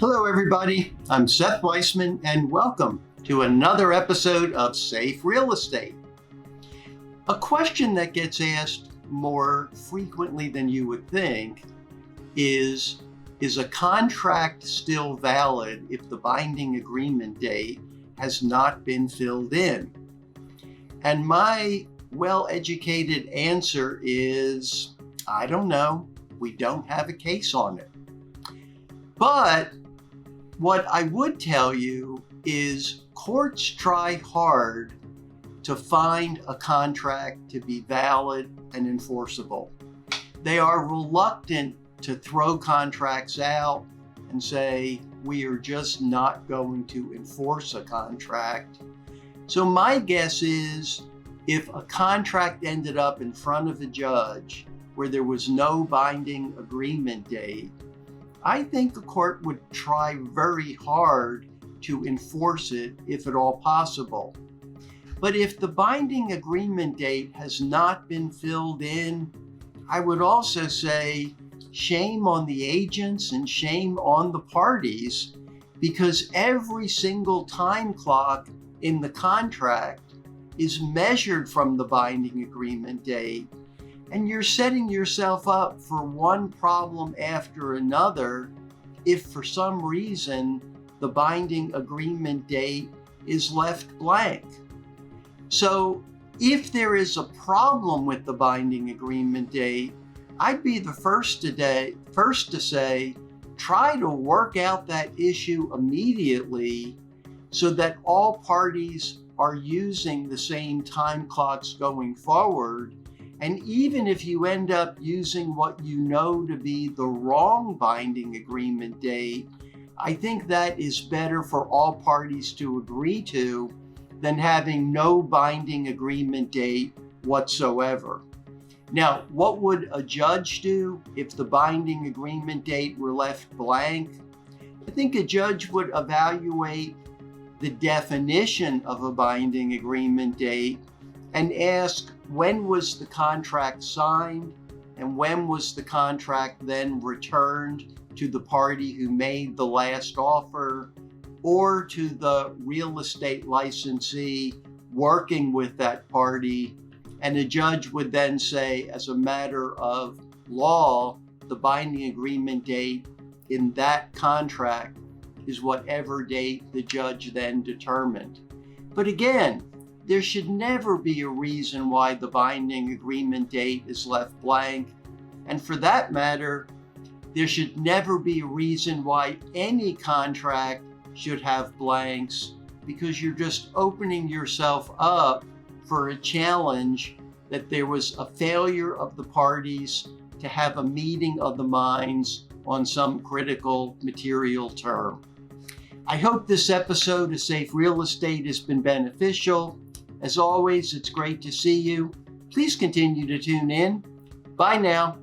Hello everybody, I'm Seth Weissman and welcome to another episode of Safe Real Estate. A question that gets asked more frequently than you would think is a contract still valid if the binding agreement date has not been filled in? And my well-educated answer is, I don't know, we don't have a case on it. But what I would tell you is courts try hard to find a contract to be valid and enforceable. They are reluctant to throw contracts out and say, we are just not going to enforce a contract. So my guess is if a contract ended up in front of a judge where there was no binding agreement date, I think the court would try very hard to enforce it if at all possible. But if the binding agreement date has not been filled in, I would also say shame on the agents and shame on the parties, because every single time clock in the contract is measured from the binding agreement date. And you're setting yourself up for one problem after another if for some reason the binding agreement date is left blank. So if there is a problem with the binding agreement date, I'd be the first to say, try to work out that issue immediately so that all parties are using the same time clocks going forward. And even if you end up using what you know to be the wrong binding agreement date, I think that is better for all parties to agree to than having no binding agreement date whatsoever. Now, what would a judge do if the binding agreement date were left blank? I think a judge would evaluate the definition of a binding agreement date and ask, when was the contract signed and when was the contract then returned to the party who made the last offer or to the real estate licensee working with that party? And a judge would then say, as a matter of law, the binding agreement date in that contract is whatever date the judge then determined. But again, there should never be a reason why the binding agreement date is left blank. And for that matter, there should never be a reason why any contract should have blanks, because you're just opening yourself up for a challenge that there was a failure of the parties to have a meeting of the minds on some critical material term. I hope this episode of Safe Real Estate has been beneficial. As always, it's great to see you. Please continue to tune in. Bye now.